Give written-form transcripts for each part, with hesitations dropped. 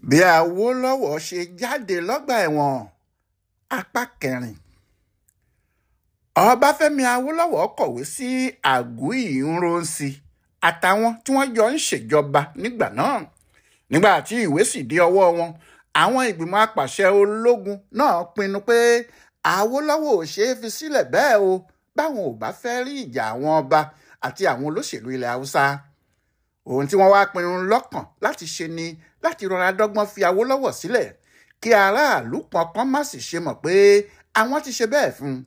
bí Awólọ́wọ̀ ṣe jáde lọ́gbà ẹ̀wọ̀n apá kẹrin. Ọbáfẹ́mi Awólọ́wọ̀ kọ̀wé sí Àgùí Ìrọnsì àtàwọn tí wọ́n jọ ń ṣèjọba nígbà náà. Nígbà tí ìwé sì dé ọwọ́ wọn, àwọn ìgbìmọ̀ apàṣẹ ológun náà pinnu pé Awólọ́wọ̀ ò ṣeé fi sílẹ̀ bẹ́ẹ̀ o báwọn ò bá fẹ́ rí ìjà àwọn ọba àti àwọn olóṣèlú ilẹ̀ Haúsá. Ohun tí wọ́n wá pinnu lọ́kàn láti ṣe ni láti rọra dọ́gbọ́n fi Awólọ́wọ̀ sílẹ̀ kí aráàlú kankan má sì ṣe mọ̀ pé àwọn ti ṣe bẹ́ẹ̀ fún un.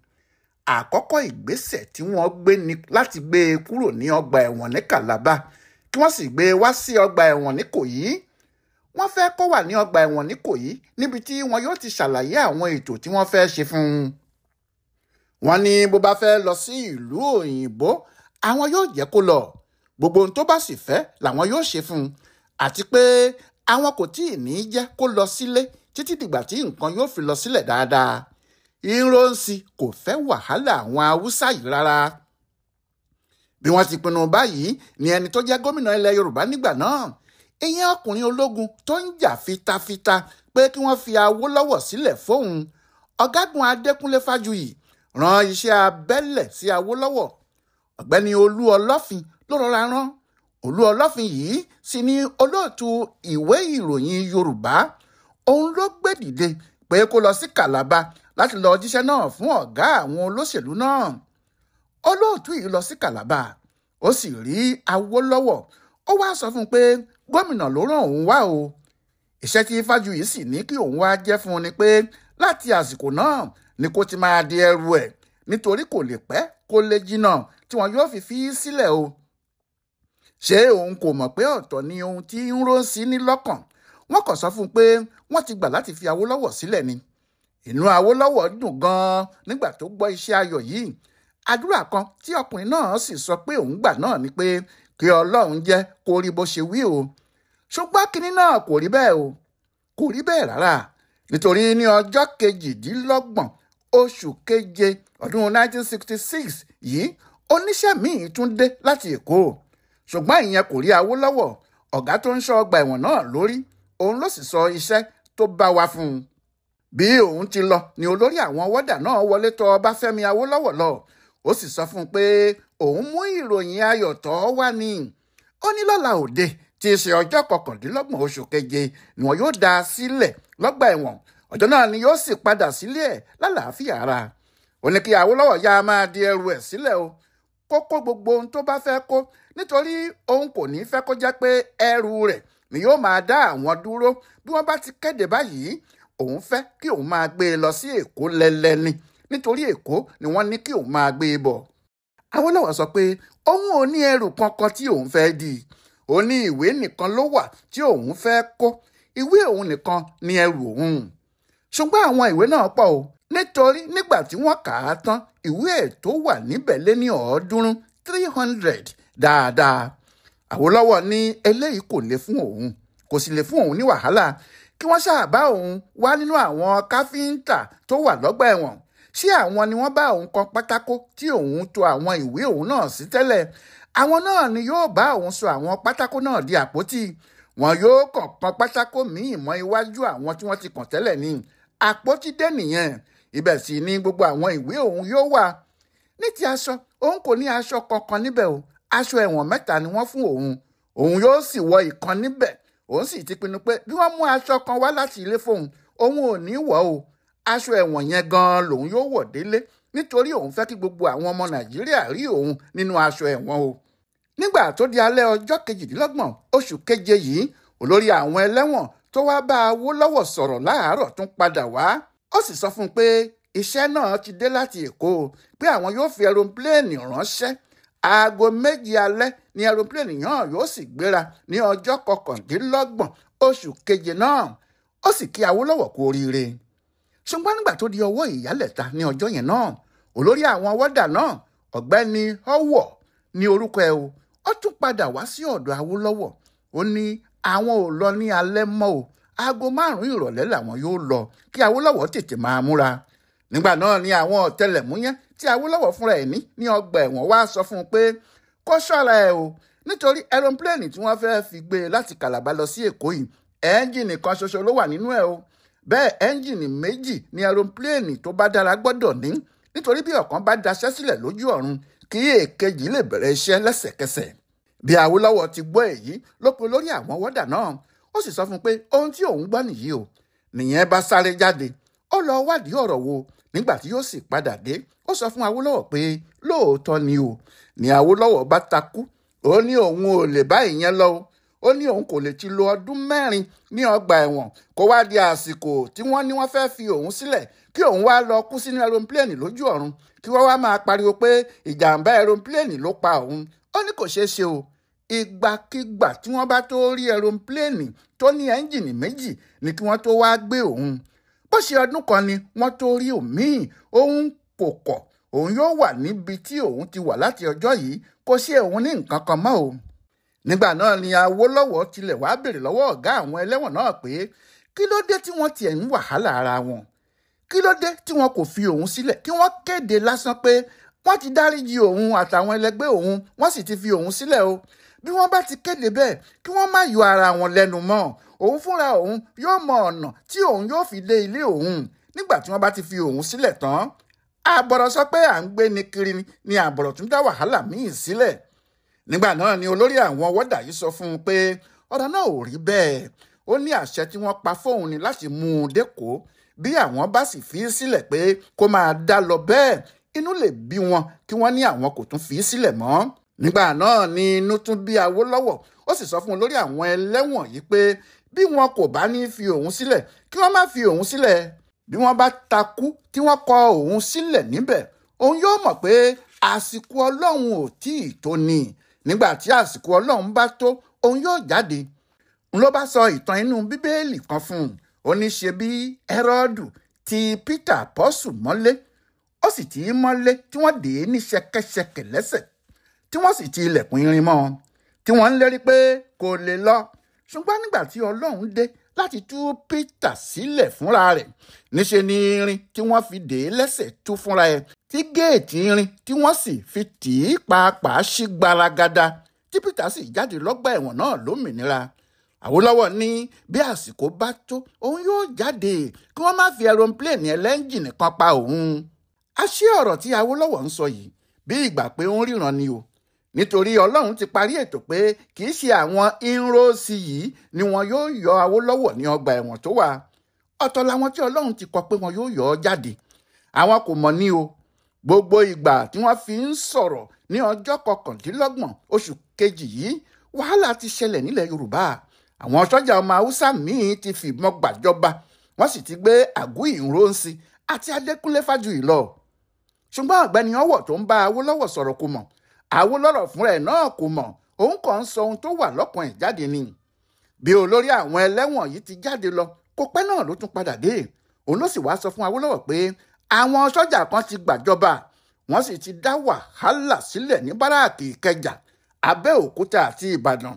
Àkọ́kọ́ ìgbésẹ̀ tí wọ́n gbé ni láti gbé e kúrò ní ọgbà ẹ̀wọ̀n ní Kalaba kí wọ́n sì gbé e wá sí ọgbà ẹ̀wọ̀n ní Ìkòyí. Wọ́n fẹ́ kó wà ní ọgbà ẹ̀wọ̀n ní Ìkòyí níbi tí wọn yóò ti ṣàlàyé àwọn ètò tí wọ́n fẹ́ ṣe fún un. Wọ́n ní bó bá fẹ́ lọ sí ìlú òyìnbó àwọn yóò jẹ́ kó lọ, gbogbo ohun tó bá sì fẹ́ làwọn yóò ṣe fún un, àti pé àwọn kò tí ì ní jẹ́ kó lọ sílé títí dìgbà tí nǹkan yóò fi lọ sílẹ̀ dáadáa. Ìrọnsì kò fẹ́ wàhálà àwọn Haúsá yìí rárá. Bí wọ́n ti pinnu báyìí ni ẹni tó jẹ́ gómìnà ilẹ̀ Yorùbá nígbà náà, ìyẹn ọkùnrin ológun tó ń jà fitafita pé kí wọ́n fi Awólọ́wọ̀ sílẹ̀ fóun, Ọ̀gágun Adékúnlé Fájuyì, rán iṣẹ́ abẹ́lẹ̀ sí Awólọ́wọ̀. Ọ̀gbẹ́ni Olú Ọlọ́fin ló rọra rán. Olú Ọlọ́fin yìí sì ni olóòtú ìwé ìròyìn Yorùbá. Òun ló gbé dìde pé kó lọ sí Kalaba láti lọ jíṣẹ́ náà fún ọ̀gá àwọn olóṣèlú náà. Olóòtú yìí lọ sí Kalaba, ó sì rí Awólọ́wọ̀. Ó wá sọ fún un pé gómìnà ló rán òun wá o. Iṣẹ́ tí Fájuyì sì ní kí òun wá jẹ́ fún un ni pé láti àsìkò náà ni kó ti máa di ẹrù ẹ̀, nítorí kò lè pẹ́ kó lè jìnnà tí wọn yóò fi sílẹ̀ o. Ṣé òun kò mọ̀ pé ọ̀tọ̀ ni ohun tí Ìrọnsì ní lọ́kàn? Wọ́n kàn sọ fún un pé wọ́n ti gbà láti fi Awólọ́wọ̀ sílẹ̀ ni. Inú Awólọ́wọ̀ dùn gan-an nígbà tó gbọ́ iṣẹ́ ayọ̀ yìí. Àdúrà kan tí ọkùnrin náà sì sọ pé òun gbà náà ni pé kí Ọlọ́run jẹ́ kó rí bó ṣe wí o. Ṣùgbọ́n kinní náà kò rí bẹ́ẹ̀ o. Kò rí bẹ́ẹ̀ rárá. Nítorí ní ọjọ́ 28 oṣù keje ọdún 1966 yìí, oníṣẹ́ míì tún dé láti Èkó. Ṣùgbọ́n ìyẹn kò rí Awólọ́wọ̀. Ọ̀gá tó ń ṣọ́ ọgbà ẹ̀wọ̀n náà lórí, òun ló sì sọ iṣẹ́ tó bá wá fún un. Bí òun ti lọ ni olórí àwọn wọ́dà náà wọlé tọ̀ Ọbáfẹ́mi Awólọ́wọ̀ lọ. Ó sì sọ fún un pé òun mú ìròyìn ayọ̀ tọ̀ wá ni. Ó ní lọ́la òde tí í ṣe ọjọ́ 29 oṣù keje ni wọn yóò dá a sílẹ̀ lọ́gbà ẹ̀wọ̀n. Ọjọ́ náà ni yóò sì padà sílé ẹ̀ lálàáfíà ara. Ó ní kí Awólọ́wọ̀ yá máa di ẹrù ẹ̀ sílẹ̀ o, kó kó gbogbo ohun tó bá fẹ́ kó, nítorí òun kò ní fẹ́ kó jẹ́ pé ẹrù rẹ̀ ni yóò máa dá àwọn dúró. Bí wọ́n bá ti kéde báyìí, òun fẹ́ kí òun máa gbé e lọ sí Èkó lẹ́lẹ́ni, nítorí Èkó ni wọ́n ní kí òun máa gbé e bọ̀. Awólọ́wọ̀ sọ pé òun ò ní ẹrù kankan tí òun fẹ́ dì. Ó ní ìwé nìkan ló wà tí òun fẹ́ kó. Ìwé òun nìkan ni ẹrù òun. Ṣùgbọ́n àwọn ìwé náà pọ̀ o, nítorí nígbà tí wọ́n kà á tán, ìwé ẹ̀ tó wà níbẹ̀ lé ní 300 dáadáa. Awólọ́wọ̀ ní eléyìí kò lè fún òun, kò sì lè fún òun ní wàhálà. Kí wọ́n ṣáà bá òun wá nínú àwọn káfíńtà tó wà lọ́gbà ẹ̀wọ̀n. Ṣé àwọn ni wọ́n bá òun kan pátákó tí òun tò àwọn ìwé òun náà sí tẹ́lẹ̀? Àwọn náà ni yóò bá òun sọ àwọn pátákó náà di àpótí. Wọn yóò kàn kan pátákó míì mọ́ iwájú àwọn tí wọ́n ti kàn tẹ́lẹ̀ ni. Àpótí dé nìyẹn. Ibẹ̀ sì ni gbogbo àwọn ìwé òun yóò wà. Ní ti aṣọ, òun kò ní aṣọ kankan níbẹ̀ o. Aṣọ ẹ̀wọ̀n 3 ni wọ́n fún òun. Òun yóò sì wọ ìkan níbẹ̀. Òun sì ti pinnu pé bí wọ́n mú aṣọ kan wá láti ilé fóun, òun ò ní wọ̀ o. Aṣọ ẹ̀wọ̀n yẹn gan-an lòun yóò wọ̀ délé, nítorí òun fẹ́ kí gbogbo àwọn ọmọ Nàìjíríà rí òun nínú aṣọ ẹ̀wọ̀n o. Nígbà tó di alẹ́ ọjọ́ 28 oṣù keje yìí, olórí àwọn ẹlẹ́wọ̀n tó wá bá Awólọ́wọ̀ sọ̀rọ̀ láàárọ̀ tún padà wá. Ó sì sọ fún un pé iṣẹ́ náà ti dé láti Èkó, pé àwọn yóò fi ẹronpileeni ránṣẹ́. Aago 2 alẹ́ ni ẹronpileeni náà yóò sì gbéra ní ọjọ́ 29 oṣù keje náà. Ó sì kí Awólọ́wọ̀ kú oríire. Ṣùgbọ́n nígbà tó di ọwọ́ ìyálẹ̀ta ní ọjọ́ yẹn náà, olórí àwọn wọ́dà náà, ọ̀gbẹ́ni Ọwọ̀ ní orúkọ ẹ̀ o, ó tún padà wá sí ọ̀dọ̀ Awólọ́wọ̀. Ó ní àwọn ò lọ ní alẹ́ mọ́ o, aago 5 ìrọ̀lẹ́ làwọn yóò lọ, kí Awólọ́wọ̀ tètè máa múra. Nígbà náà ni àwọn ọ̀tẹlẹ̀múyẹ́ tí Awólọ́wọ̀ fúnra ẹ̀ ní ọgbà ẹ̀wọ̀n wá sọ fún un pé kó ṣọ́ra ẹ̀ o, nítorí ẹronpileeni tí wọ́n fẹ́ fi gbé e láti Kalaba lọ sí Èkó yìí, ẹ́ńjìnì kan ṣoṣo ló wà nínú ẹ̀ o bẹ́ẹ̀ ẹ́ńjìnì méjì ni ẹronpileeni tó bá dára gbọ́dọ̀ ní nítorí bí ọ̀kan bá daṣẹ́ sílẹ̀ lójú ọ̀run kí èkejì lè bẹ̀rẹ̀ iṣẹ́ lẹ́sẹ̀kẹsẹ̀. Bí Awólọ́wọ̀ ti gbọ́ èyí ló pe lórí àwọn wọ́dà náà ó sì sọ fún un pé ohun tí òun gbọ́ nìyí o. Nìyẹn bá sáré jáde ó lọ wádìí ọ̀rọ̀ wo nígbà tí yóò sì padà dé ó sọ fún Awólọ́wọ̀ pé lóòótọ́ ni o. Ní Awólọ́wọ̀ bá takú ó ní òun ò lè bá ìyẹn lọ o. Ó ní òun kò lè ti lo ọdún 4 ní ọgbà ẹ̀wọ̀n kó wá di àsìkò tí wọ́n ní wọ́n fẹ́ fi òun sílẹ̀ kí òun wá lọ kú sínú ẹronpileeni lójú ọ̀run kí wọ́n wá máa pariwo pé ìjàmbá ẹronpileeni ló pa òun. Ó ní kò ṣeé ṣe o. Ìgbàkigbà tí wọ́n bá tó rí ẹronpileeni tó ní ẹ́ńjìnì méjì ni kí wọ́n tó wá gbé òun. Bó ṣe ọdún kan ni wọ́n tó rí òmíì òun kò kọ̀ òun yóò wà níbi tí òun ti wà láti ọjọ́ yìí kò ṣe òun ní nǹkan kan mọ́ o. Nígbà náà ni Awólọ́wọ̀ tilẹ̀ wá béèrè lọ́wọ́ ọ̀gá àwọn ẹlẹ́wọ̀n náà pé kí ló dé tí wọ́n tiẹ̀ ń wàhálà ara wọn, kí ló dé tí wọn kò fi òun sílẹ̀ kí wọ́n kéde lásán pé wọ́n ti dáríjì òun àtàwọn ẹlẹgbẹ́ òun wọ́n sì ti fi òun sílẹ̀ o. Bí wọ́n bá ti kéde bẹ́ẹ̀ kí wọ́n má yọ ara wọn lẹ́nu mọ́ òun fúnra òun yóò mọ ọ̀nà tí òun yóò fi dé ilé òun. Nígbà tí wọ́n bá ti fi òun sílẹ̀ tán àbọ̀rọ̀ sọ pé à ń gbé ni kiri ni àbọ̀rọ̀ tún dá wàhálà míì sílẹ̀. Nígbà náà ni olórí àwọn wọ́dà yìí sọ fún un pé ọ̀rọ̀ náà ò rí bẹ́ẹ̀. Ó ní àṣẹ tí wọ́n pa fóun ni láti mú un dẹ́kọ̀ọ́ bí àwọn bá sì fi í sílẹ̀ pé kó máa dá lọ bẹ́ẹ̀ inú lè bí wọn kí wọ́n ní àwọn kò tún fi í sílẹ̀ mọ́. Nígbà náà ni inú tún bí Awólọ́wọ̀ ó sì sọ fún olórí àwọn ẹlẹ́wọ̀n yìí pé bí wọn kò bá ní fi òun sílẹ̀ kí wọ́n má fi òun sílẹ̀. Bí wọ́n bá takú tí wọ́n kọ òun sílẹ̀ níbẹ̀ òun yóò mọ̀ pé àsìkò Ọlọ́run ò tíì tó ni. Nígbà tí àsìkò Ọlọ́run bá tó òun yóò jáde. N ló bá sọ ìtàn inú Bíbélì kan fún un. Ó ní ṣe bí Hẹ́rọ́dù ti Pétérù àpọ́sù mọ́lé ó sì tì í mọ́lé tí wọ́n dè é ní ṣẹ̀kẹ̀ṣẹ̀kẹ̀ lẹ́sẹ̀ tí wọ́n sì ti ilẹ̀kùn irin mọ́ tí wọ́n ń lérí pé kò lè lọ. Ṣùgbọ́n nígbà tí Ọlọ́run dé láti tú Pétérù sílẹ̀ fúnra rẹ̀ níṣe ni irin tí wọ́n fi dè é lẹ́sẹ̀ tú fúnra ẹ̀ tí géètì irin tí wọ́n sì fi tì í pàápàá ṣí gbaragada tí Pétérù sì jáde lọ́gbà ẹ̀wọ̀n náà lómìnira. Awólọ́wọ̀ ní bí àsìkò bá tó òun yóò jáde kí wọ́n má fi ẹronpileeni ẹlẹ́ńjìnì kan pa òun. Àṣé ọ̀rọ̀ tí Awólọ́wọ̀ ń sọ yìí bí ìgbà pé ó ń ríran ni o. Nítorí Ọlọ́run ti parí ètò pé kì í ṣe àwọn ínróòsì yìí ni wọn yóò yọ Awólọ́wọ̀ ní ọgbà ẹ̀wọ̀n tó wà. Ọ̀tọ̀ làwọn tí Ọlọ́run ti kọ pé wọn yóò yọ ọ́ jáde. Àwọn kò mọ̀ ní o. Gbogbo ìgbà tí wọ́n fi ń sọ̀rọ̀ ní ọjọ́ 29 oṣù kejì yìí wàhálà ti ṣẹlẹ̀ nílẹ̀ Yorùbá. Àwọn sọ́jà ọmọ Haúsá míì ti fìbọn gbàjọba wọ́n sì ti gbé Àgúìrónsì àti Adékúnlé Fájuyì lọ. Ṣùgbọ́n ọ̀gbẹ́ni ọwọ̀ tó ń bá Awólọ́wọ̀ sọ̀rọ̀ kò mọ̀. Awólọ́wọ̀ fúnra ẹ̀ náà kò mọ̀. Òun kàn ń sọ ohun tó wà lọ́kàn ẹ̀ jáde ni. Bí olórí àwọn ẹlẹ́wọ̀n yìí ti jáde lọ kò pẹ́ náà ló tún padà dé. Òun ló sì wá sọ fún Awólọ́wọ̀ pé àwọn sọ́jà kan ti gbàjọba wọ́n sì ti dá wàhálà sílẹ̀ ní báràkì Ìkẹjà, Abẹ́òkúta àti Ìbàdàn.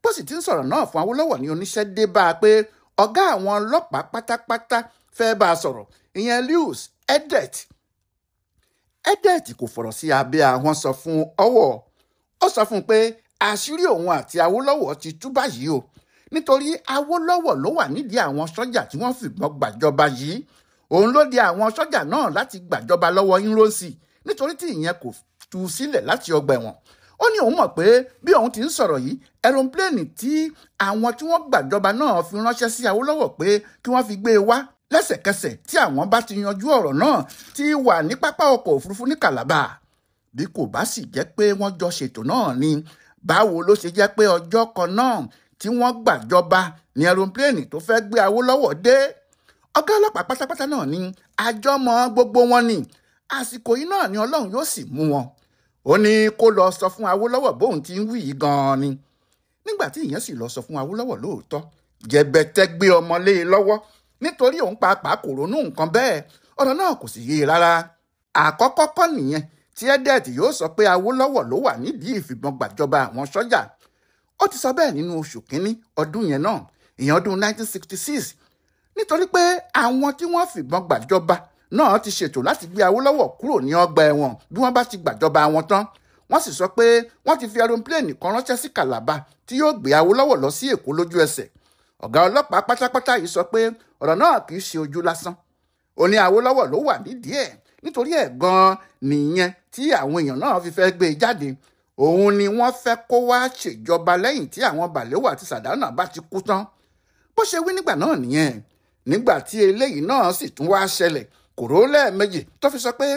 Bó sì ti ń sọ̀rọ̀ náà fún Awólọ́wọ̀ ní oníṣẹ́ dé bá a pé ọ̀gá àwọn ọlọ́pàá pátápátá fẹ́ bá a sọ̀rọ̀ ìyẹn Lewis Edet kò fọ̀rọ̀ sí abẹ́ àwọn sọ fún ọwọ́. Ó sọ fún un pé àṣírí òun àti Awólọ́wọ̀ ti tú báyìí o nítorí Awólọ́wọ̀ ló wà nídìí àwọn sọ́jà tí wọ́n fìbọn gbàjọba yìí. Òun ló di àwọn sọ́jà náà láti gbàjọba lọ́wọ́ Ínróòsì nítorí tí ìyẹn kò tú sílẹ̀ láti ọgbà ẹ̀wọ̀n. Ó ní òun mọ̀ pé bí òun ti ń sọ̀rọ̀ yìí ẹronpileeni tí àwọn tí wọ́n gbàjọba náà fi ránṣẹ́ sí Awólọ́wọ̀ pé kí wọ́n fi gbé e wá lẹ́sẹ̀kẹsẹ̀ tí àwọn bá ti yanjú ọ̀rọ̀ náà ti wà ní pápá ọkọ̀ òfurufú ní Kalaba. Bí kò bá sì jẹ́ pé wọ́n jọ ṣètò náà ni báwo ló ṣe jẹ́ pé ọjọ́ kan náà tí wọ́n gbàjọba ní ẹronpileeni tó fẹ́ gbé Awólọ́wọ̀ dé. Ọ̀gá ọlọ́pàá pátápátá náà ni àjọmọ̀ gbogbo wọn ni àsìkò yìí náà ni Ọlọ́run yóò sì mú wọn. Ó ní kó lọ sọ fún Awólọ́wọ̀ bóun ti ń wí yìí gan-an ni. Nígbà tí ìyẹn sì lọ sọ fún Awólọ́wọ̀ lóòótọ́ jẹ̀bẹ̀tẹ̀ gbé ọmọ lé e lọ́wọ́ nítorí òun pàápàá kò ronú nǹkan bẹ́ẹ̀ ọ̀rọ̀ náà kò sì yé e rárá. Àkọ́kọ́ kọ́ nìyẹn tí Edet yóò sọ pé Awólọ́wọ̀ ló wà nídìí ìfìbọn gbàjọba àwọn sọ́jà. Ó ti sọ bẹ́ẹ̀ nínú oṣù kínní ọdún yẹn náà ìyẹn ọdún 1966 nítorí pé àwọn tí wọ́n fìbọn gbàjọba náà ti ṣètò láti gbé Awólọ́wọ̀ kúrò ní ọgbà ẹ̀wọ̀n bí wọ́n bá ti gbàjọba wọn tán. Wọ́n sì sọ pé wọ́n ti fi ẹronpileeni kan ránṣẹ́ sí Kalaba tí yóò gbé Awólọ́wọ̀ lọ sí Èkó lójú ẹsẹ̀. ọ̀gá ọlọ́pàá pátápátá yìí sọ pé ọ̀rọ̀ náà kì í ṣe ojú lásán. Ó ní Awólọ́wọ̀ ló wà nídìí ẹ̀, nítorí ẹ̀ gan-an nìyẹn tí àwọn èèyàn náà fi fẹ́ gbé e jáde. Òun ni wọ́n fẹ́ kó wá ṣèjọba lẹ́yìn tí àwọn Balewa àti Sàdáúnà bá ti kú tán. Bó ṣe wí nígbà náà nìyẹn. Nígbà tí eléyìí náà sì tún wá ṣẹlẹ̀, kò ró lẹ́ẹ̀mejì tó fi sọ pé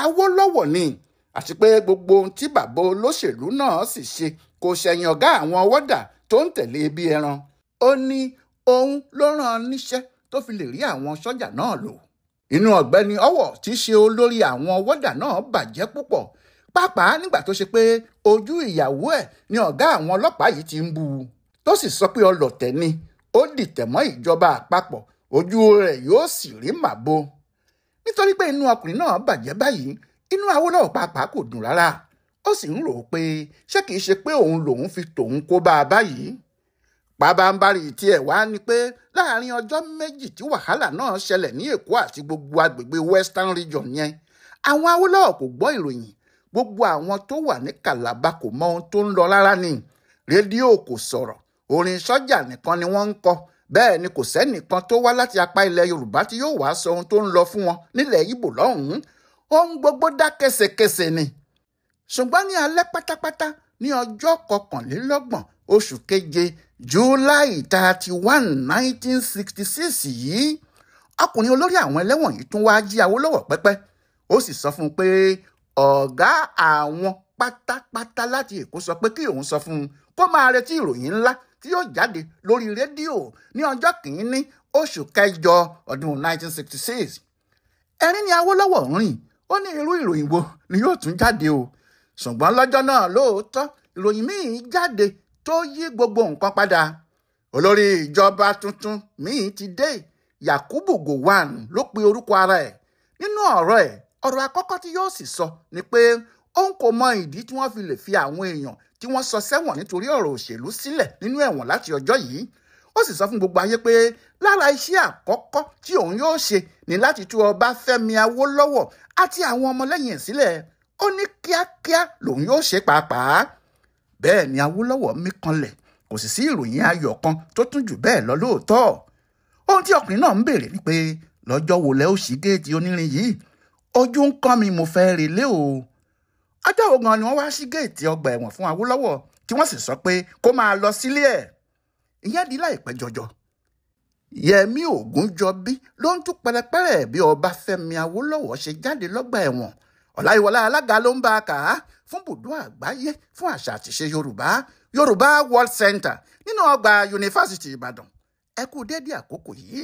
Awólọ́wọ̀ ni, àti pé gbogbo ohun tí bàbá olóṣèlú náà sì ṣe kò ṣẹ̀yìn ọ̀gá àwọn wọ́dà tó ń tẹ̀lé bí ẹran. Ó ní òun ló rán an níṣẹ́ tó fi lè rí àwọn sọ́jà náà lò. Inú ọ̀gbẹ́ni Ọwọ̀ tí í ṣe olórí àwọn wọ́dà náà bàjẹ́ púpọ̀, pàápàá nígbà tó ṣe pé ojú ìyàwó ẹ̀ ni ọ̀gá àwọn ọlọ́pàá yìí ti ń bú u, tó sì sọ pé ọlọ̀tẹ̀ ni, ó dìtẹ̀ mọ́ ìjọba àpapọ̀, ojú rẹ̀ yóò sì rí màbo. Nítorí pé inú ọkùnrin náà bàjẹ́ báyìí, inú Awólọ́wọ̀ pàápàá kò dùn rárá. Ó sì ń rò ó pé ṣé kìí ṣe pé òun lòun fi tòun kó bá a báyìí. Pàbàmbarì tiẹ̀ wá ni pé láàrin ọjọ́ méjì tí wàhálà náà ṣẹlẹ̀ ní Èkó àti gbogbo agbègbè Western Region yẹn, àwọn Awólọ́wọ̀ kò gbọ́ ìròyìn. Gbogbo àwọn tó wà ní Kalaba kò mọ ohun tó ń lọ rárá ni. Rédíò kò sọ̀rọ̀, orin sọ́jà nìkan ni wọ́n ń kọ. Bẹ́ẹ̀ ni kò sẹ́nìkan tó wá láti apá ilẹ̀ Yorùbá tí yóò wá sọ ohun tó ń lọ fún wọn nílẹ̀ Ìgbò lọ́hùn-ún. Ohun gbogbo dá kẹsẹkẹsẹ ni. Ṣùgbọ́n ní alẹ́ pátápátá ní ọjọ́ 21 oṣù keje July 31, 1966 yìí, ọkùnrin olórí àwọn ẹlẹ́wọ̀n yìí tún wá jí Awólọ́wọ̀ pẹ́pẹ́. Ó sì sọ fún un pé ọ̀gá àwọn pátápátá láti Èkó sọ pé kí òun sọ fún un kó máa retí ìròyìn ńlá tí yóò jáde lórí rédíò ní ọjọ́ 1 oṣù kẹjọ ọdún 1966. Ẹ̀rín ni Awólọ́wọ̀ ń rìn. Ó ní irú ìròyìn wo ni yóò tún jáde o. Ṣùgbọ́n lọ́jọ́ náà lóòótọ́ ìròyìn míì jáde tó yí gbogbo nǹkan padà. Olórí ìjọba tuntun míì ti dé. Yakubu Gowon ló pe orúkọ ara ẹ̀. Nínú ọ̀rọ̀ àkọ́kọ́ tí yóò sì sọ ni pé òun kò mọ ìdí tí wọ́n fi lè fi àwọn èèyàn tí wọ́n sọ sẹ́wọ̀n nítorí ọ̀rọ̀ òṣèlú sílẹ̀ nínú ẹ̀wọ̀n láti ọjọ́ yìí. Ó sì sọ fún gbogbo ayé pé lára iṣẹ́ àkọ́kọ́ tí òun yóò ṣe ni láti tú Ọbáfẹ́mi Awólọ́wọ̀ àti àwọn ọmọlẹ́yìn ẹ̀ sílẹ̀. Ó ní kíákíá lòun yóò ṣe pàápàá. Bẹ́ẹ̀ ni Awólọ́wọ̀ mí kanlẹ̀, kò sì sí ìròyìn ayọ̀ kan tó tún jù bẹ́ẹ̀ lọ lóòótọ́. Ohun tí ọkùnrin náà ń béèrè ni pé lọ́jọ́ wo lẹ ó ṣí géètì onírin yìí? Ojú ń kán mi, mo fẹ́ relé o. Ọjọ́ wo gan ni wọ́n wá ṣí géètì ọgbà ẹ̀wọ̀n fún Awólọ́wọ̀ tí wọ́n sì sọ pé kó máa lọ sílé ẹ̀? Ìyẹn di láìpẹ́ jọjọ. Yẹmí Ògúnjọbí ló ń tú pẹ̀rẹ̀pẹ̀rẹ̀ bí Ọbáfẹ́mi Awólọ́wọ̀ ṣe jáde lọ́gbà ẹ̀wọ̀n. Ọláyíwọlá alága ló ń bá a kà á fún bùdó àgbáyé fún àṣà àtìṣe Yorùbá World Center nínú ọgbà Yunifásitì Ìbàdàn. Ẹ kú dédé àkókò yìí.